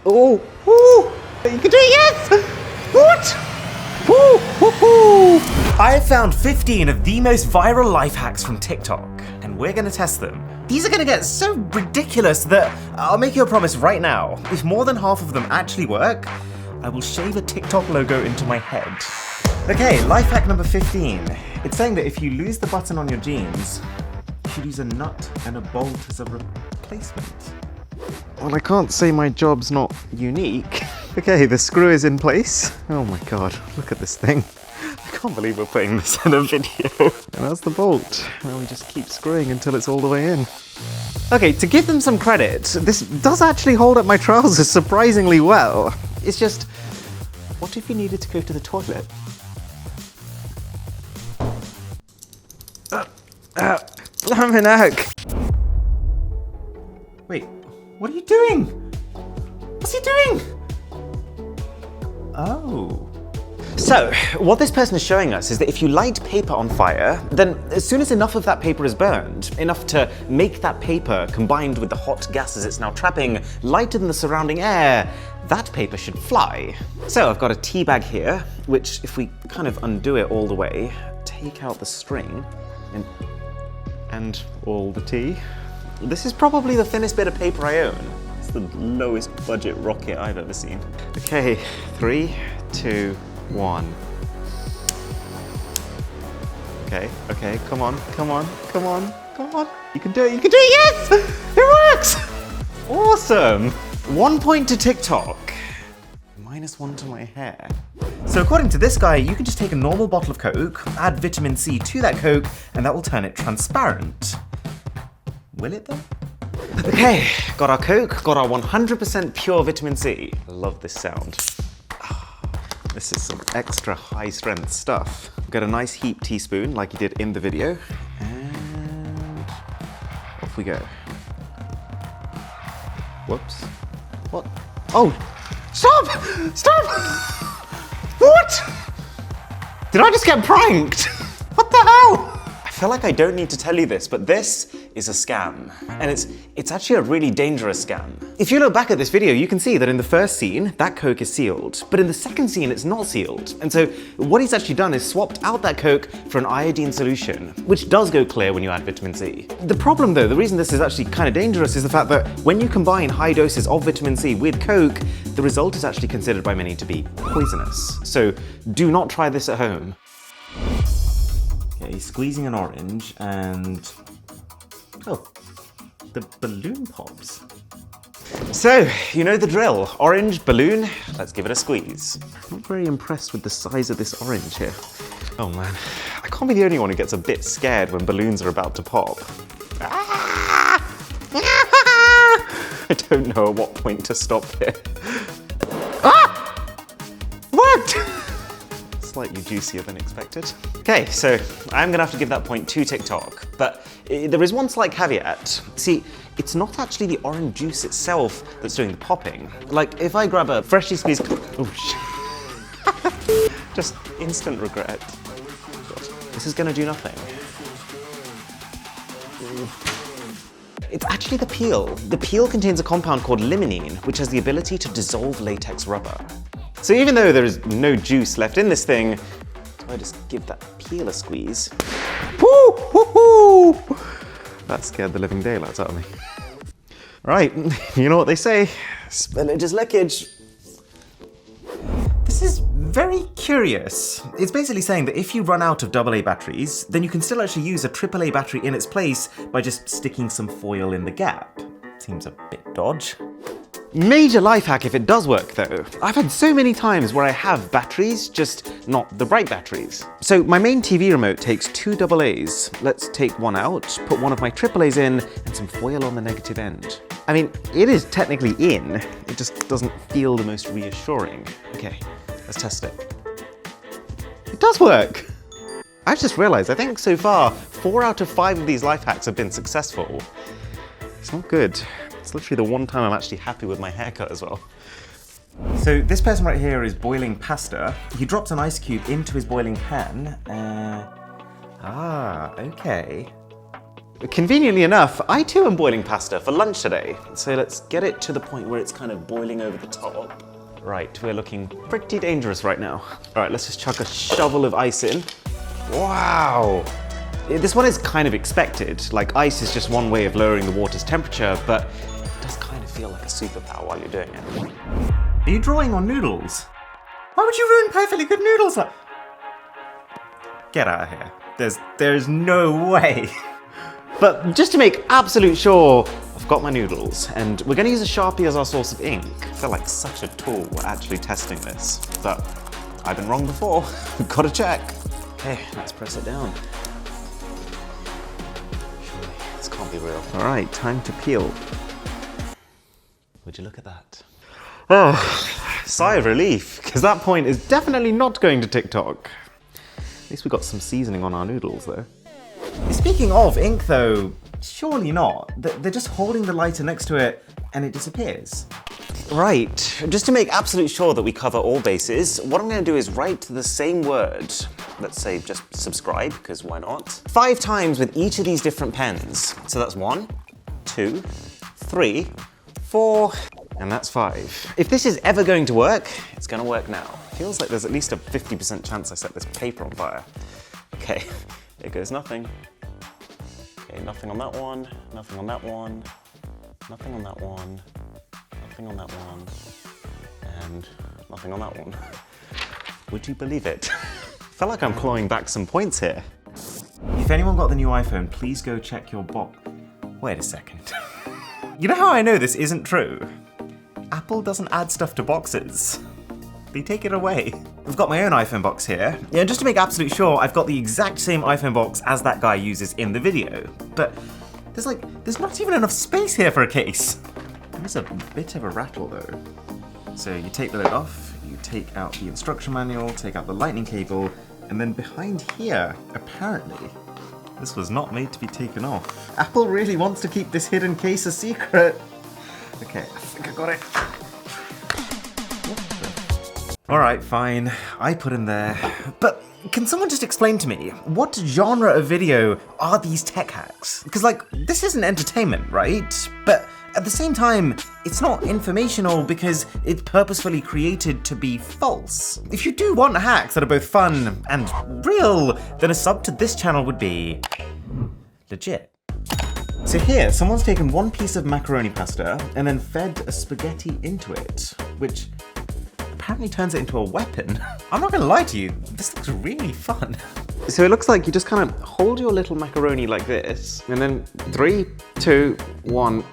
Oh, ooh, you can do it, yes! What? Woo, woo, woo. I have found 15 of the most viral life hacks from TikTok, and we're gonna test them. These are gonna get so ridiculous that I'll make you a promise right now. If more than half of them actually work, I will shave a TikTok logo into my head. Okay, life hack number 15. It's saying that if you lose the button on your jeans, you should use a nut and a bolt as a replacement. Well, I can't say my job's not unique. Okay, the screw is in place. Oh my god, look at this thing. I can't believe we're putting this in a video. And that's the bolt. Now we just keep screwing until it's all the way in. Okay, to give them some credit, this does actually hold up my trousers surprisingly well. It's just, what if you needed to go to the toilet? Blimmin' heck. Wait, what are you doing? What's he doing? Oh. So, what this person is showing us is that if you light paper on fire, then as soon as enough of that paper is burned, enough to make that paper, combined with the hot gases it's now trapping, lighter than the surrounding air, that paper should fly. So I've got a tea bag here, which if we kind of undo it all the way, take out the string, and all the tea. This is probably the thinnest bit of paper I own. It's the lowest budget rocket I've ever seen. Okay, 3, 2, 1. Okay, come on. You can do it, yes! It works! Awesome! 1 point to TikTok. -1 to my hair. So according to this guy, you can just take a normal bottle of Coke, add vitamin C to that Coke, and that will turn it transparent. Will it though? Okay, got our Coke, got our 100% pure vitamin C. I love this sound. This is some extra high strength stuff. Got a nice heap teaspoon like he did in the video, and off we go. Whoops. What? Oh! Stop! Stop! What? Did I just get pranked? What the hell? I feel like I don't need to tell you this, but this is a scam. And it's actually a really dangerous scam. If you look back at this video, you can see that in the first scene, that Coke is sealed. But in the second scene, it's not sealed. And so what he's actually done is swapped out that Coke for an iodine solution, which does go clear when you add vitamin C. The problem though, the reason this is actually kind of dangerous is the fact that when you combine high doses of vitamin C with Coke, the result is actually considered by many to be poisonous. So do not try this at home. Okay, he's squeezing an orange and... oh, the balloon pops. So, you know the drill. Orange, balloon, let's give it a squeeze. I'm not very impressed with the size of this orange here. Oh man, I can't be the only one who gets a bit scared when balloons are about to pop. Ah! I don't know at what point to stop here. Ah! What? Slightly juicier than expected. Okay, so I'm gonna have to give that point to TikTok, but there is one slight caveat. See, it's not actually the orange juice itself that's doing the popping. Like, if I grab a freshly squeezed, oh shit. Just instant regret. This is gonna do nothing. It's actually the peel. The peel contains a compound called limonene, which has the ability to dissolve latex rubber. So even though there is no juice left in this thing, I just give that peel a squeeze. Woo, woo, woo. That scared the living daylights out of me. Right, you know what they say, spillage is leakage. This is very curious. It's basically saying that if you run out of AA batteries, then you can still actually use a AAA battery in its place by just sticking some foil in the gap. Seems a bit dodge. Major life hack if it does work though. I've had so many times where I have batteries, just not the right batteries. So my main TV remote takes 2 AA's. Let's take one out, put one of my AAA's in, and some foil on the negative end. I mean, it is technically in, it just doesn't feel the most reassuring. Okay, let's test it. It does work! I've just realized, I think so far, 4 out of 5 of these life hacks have been successful. It's not good. It's literally the one time I'm actually happy with my haircut as well. So this person right here is boiling pasta. He drops an ice cube into his boiling pan. Okay. Conveniently enough, I too am boiling pasta for lunch today. So let's get it to the point where it's kind of boiling over the top. Right, we're looking pretty dangerous right now. All right, let's just chuck a shovel of ice in. Wow. This one is kind of expected. Like, ice is just one way of lowering the water's temperature, but it does kind of feel like a superpower while you're doing it. Are you drawing on noodles? Why would you ruin perfectly good noodles? Get out of here. There's no way. But just to make absolute sure, I've got my noodles, and we're gonna use a Sharpie as our source of ink. I feel like such a tool actually testing this, but I've been wrong before. Gotta check. Okay, let's press it down. Surely, this can't be real. All right, time to peel. Would you look at that? Oh, sigh of relief, because that point is definitely not going to TikTok. At least we got some seasoning on our noodles, though. Speaking of ink, though, surely not. They're just holding the lighter next to it, and it disappears. Right. Just to make absolute sure that we cover all bases, what I'm going to do is write the same word. Let's say just subscribe, because why not? 5 times with each of these different pens. So that's 1, 2, 3, 4, and that's 5. If this is ever going to work, it's going to work now. Feels like there's at least a 50% chance I set this paper on fire. Okay. There goes nothing. Okay, nothing on that one, nothing on that one, nothing on that one, nothing on that one, and nothing on that one. Would you believe it? I feel like I'm clawing back some points here. If anyone got the new iPhone, please go check your box. Wait a second. You know how I know this isn't true? Apple doesn't add stuff to boxes. They take it away. I've got my own iPhone box here. Yeah, just to make absolute sure, I've got the exact same iPhone box as that guy uses in the video. But there's not even enough space here for a case. There's a bit of a rattle though. So you take the lid off, you take out the instruction manual, take out the lightning cable, and then behind here, apparently, this was not made to be taken off. Apple really wants to keep this hidden case a secret. Okay, I think I got it. Alright, fine. I put in there. But can someone just explain to me, what genre of video are these tech hacks? Because, like, this isn't entertainment, right? But at the same time, it's not informational because it's purposefully created to be false. If you do want hacks that are both fun and real, then a sub to this channel would be legit. So here, someone's taken one piece of macaroni pasta and then fed a spaghetti into it, which apparently turns it into a weapon. I'm not gonna lie to you, this looks really fun. So it looks like you just kind of hold your little macaroni like this, and then 3, 2, 1,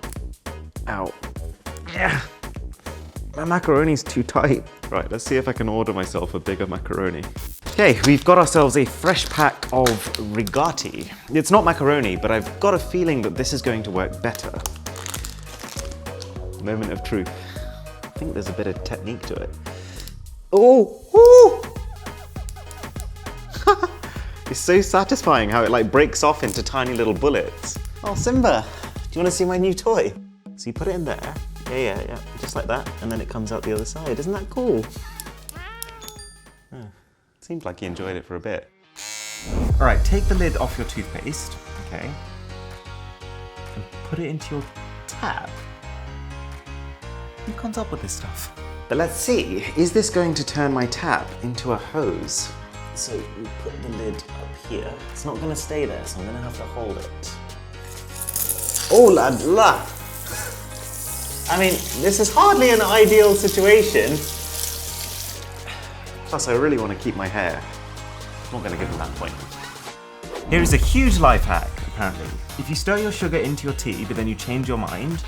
out. Yeah, my macaroni's too tight. Right, let's see if I can order myself a bigger macaroni. Okay, we've got ourselves a fresh pack of rigati. It's not macaroni, but I've got a feeling that this is going to work better. Moment of truth. I think there's a bit of technique to it. Oh! It's so satisfying how it like breaks off into tiny little bullets. Oh, Simba, do you want to see my new toy? So you put it in there, yeah, just like that, and then it comes out the other side. Isn't that cool? Seems like he enjoyed it for a bit. All right, take the lid off your toothpaste, okay, and put it into your tap. Who comes up with this stuff? But let's see, is this going to turn my tap into a hose? So we put the lid up here. It's not gonna stay there, so I'm gonna have to hold it. Oh la la! I mean, this is hardly an ideal situation. Plus, I really want to keep my hair. I'm not gonna give him that point. Here is a huge life hack, apparently. If you stir your sugar into your tea, but then you change your mind,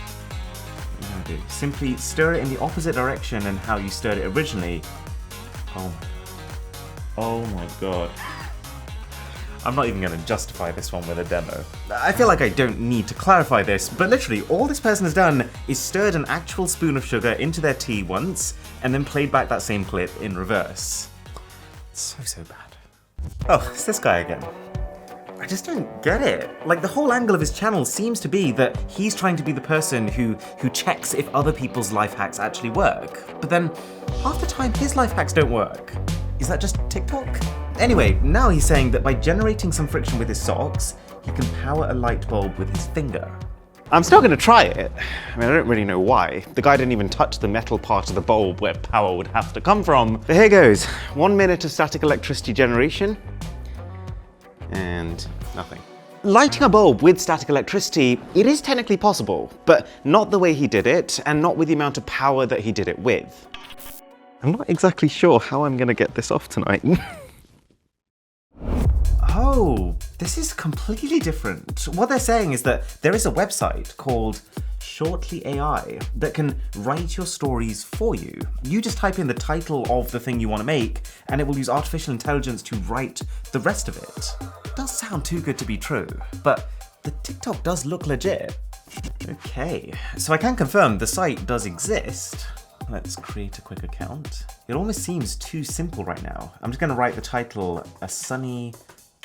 do. Simply stir it in the opposite direction and how you stirred it originally. Oh my god. I'm not even going to justify this one with a demo. I feel like I don't need to clarify this, but literally all this person has done is stirred an actual spoon of sugar into their tea once, and then played back that same clip in reverse. So bad. Oh, it's this guy again. I just don't get it. Like, the whole angle of his channel seems to be that he's trying to be the person who checks if other people's life hacks actually work. But then, half the time his life hacks don't work. Is that just TikTok? Anyway, now he's saying that by generating some friction with his socks, he can power a light bulb with his finger. I'm still gonna try it. I mean, I don't really know why. The guy didn't even touch the metal part of the bulb where power would have to come from. But here goes. 1 minute of static electricity generation. And nothing. Lighting a bulb with static electricity, it is technically possible, but not the way he did it, and not with the amount of power that he did it with. I'm not exactly sure how I'm gonna get this off tonight. Oh, this is completely different. What they're saying is that there is a website called Shortly AI that can write your stories for you. You just type in the title of the thing you want to make, and it will use artificial intelligence to write the rest of it. It does sound too good to be true, but the TikTok does look legit. Okay, so I can confirm the site does exist. Let's create a quick account. It almost seems too simple right now. I'm just gonna write the title, A Sunny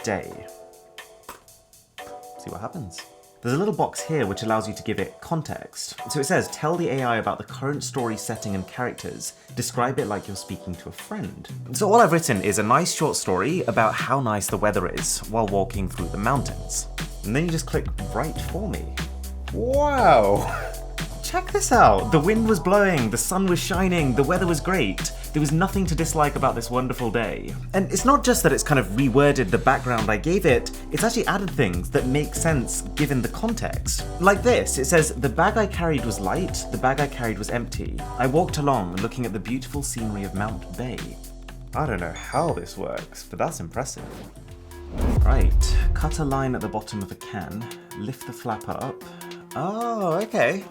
Day. See what happens. There's a little box here which allows you to give it context. So it says, tell the AI about the current story setting and characters. Describe it like you're speaking to a friend. So all I've written is a nice short story about how nice the weather is while walking through the mountains. And then you just click write for me. Wow! Check this out. The wind was blowing, the sun was shining, the weather was great. There was nothing to dislike about this wonderful day. And it's not just that it's kind of reworded the background I gave it, it's actually added things that make sense given the context. Like this, it says, the bag I carried was light, the bag I carried was empty. I walked along looking at the beautiful scenery of Mount Bay. I don't know how this works, but that's impressive. Right, cut a line at the bottom of a can, lift the flapper up. Oh, okay.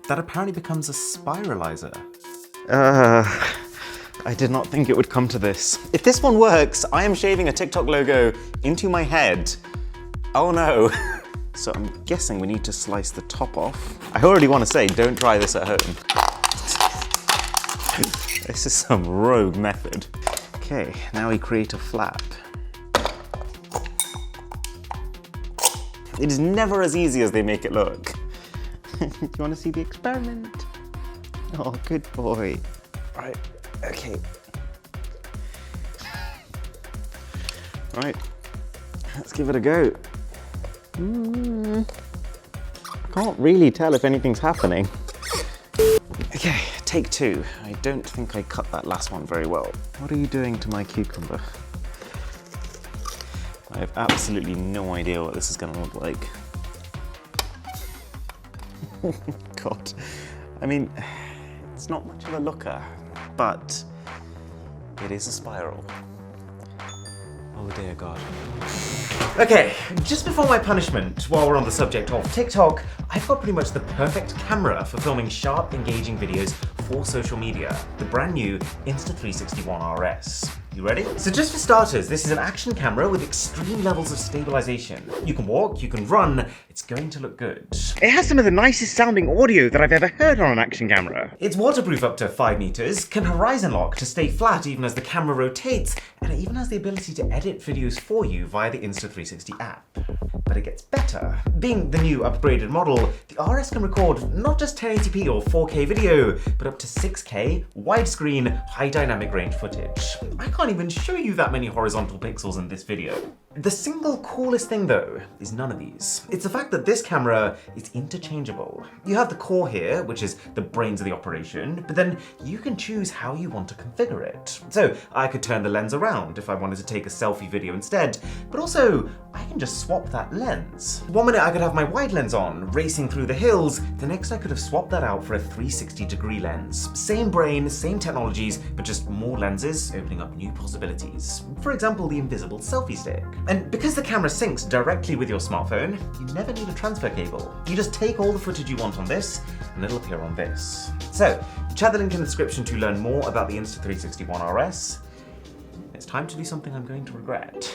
That apparently becomes a spiralizer. I did not think it would come to this. If this one works, I am shaving a TikTok logo into my head. Oh no. So I'm guessing we need to slice the top off. I already want to say, don't try this at home. This is some rogue method. Okay, now we create a flap. It is never as easy as they make it look. Do you want to see the experiment? Oh, good boy. Right, okay. Right, let's give it a go. Can't really tell if anything's happening. Okay, take two. I don't think I cut that last one very well. What are you doing to my cucumber? I have absolutely no idea what this is going to look like. God, I mean, it's not much of a looker, but it is a spiral. Oh dear God. Okay, just before my punishment, while we're on the subject of TikTok, I've got pretty much the perfect camera for filming sharp, engaging videos for social media. The brand new Insta360 ONE RS. You ready? So just for starters, this is an action camera with extreme levels of stabilization. You can walk, you can run, it's going to look good. It has some of the nicest sounding audio that I've ever heard on an action camera. It's waterproof up to 5 meters, can horizon lock to stay flat even as the camera rotates, and it even has the ability to edit videos for you via the Insta360 app. But it gets better. Being the new upgraded model, the RS can record not just 1080p or 4K video, but up to 6K, widescreen, high dynamic range footage. I can't even show you that many horizontal pixels in this video. The single coolest thing though is none of these. It's the fact that this camera is interchangeable. You have the core here, which is the brains of the operation, but then you can choose how you want to configure it. So I could turn the lens around if I wanted to take a selfie video instead, but also I can just swap that lens. 1 minute I could have my wide lens on, racing through the hills, the next I could have swapped that out for a 360-degree lens. Same brain, same technologies, but just more lenses opening up new possibilities. For example, the invisible selfie stick. And because the camera syncs directly with your smartphone, you never need a transfer cable. You just take all the footage you want on this, and it'll appear on this. So, check the link in the description to learn more about the Insta360 ONE RS. It's time to do something I'm going to regret.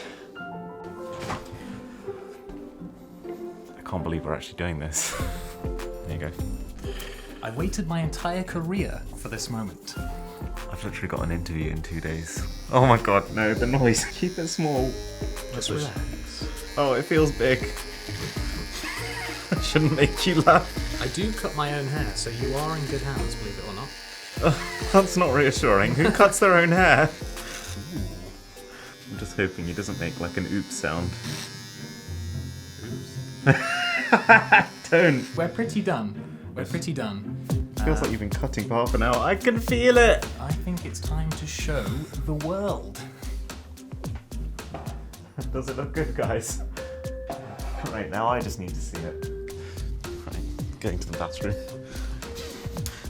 I can't believe we're actually doing this. There you go. I waited my entire career for this moment. I've literally got an interview in 2 days. Oh my God, no, the noise. Keep it small. Just relax. Oh, it feels big. I shouldn't make you laugh. I do cut my own hair, so you are in good hands, believe it or not. That's not reassuring. Who cuts their own hair? I'm just hoping he doesn't make like an oops sound. Oops. Don't. We're pretty done. We're pretty done. It feels like you've been cutting for half an hour. I can feel it. I think it's time to show the world. Does it look good, guys? Right, now I just need to see it. Right, going to the bathroom.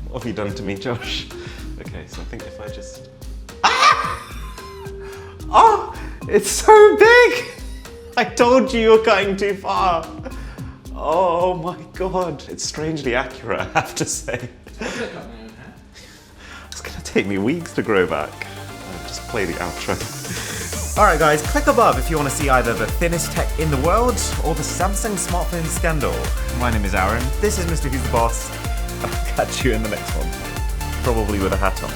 What have you done to me, Josh? Okay, so I think if I just... Ah! Oh, it's so big! I told you were cutting too far. Oh my god, it's strangely accurate, I have to say. It's gonna take me weeks to grow back. I'll just play the outro. Alright guys, click above if you want to see either the thinnest tech in the world or the Samsung smartphone scandal. My name is Aaron, this is Mr. Who's the Boss. I'll catch you in the next one. Probably with a hat on.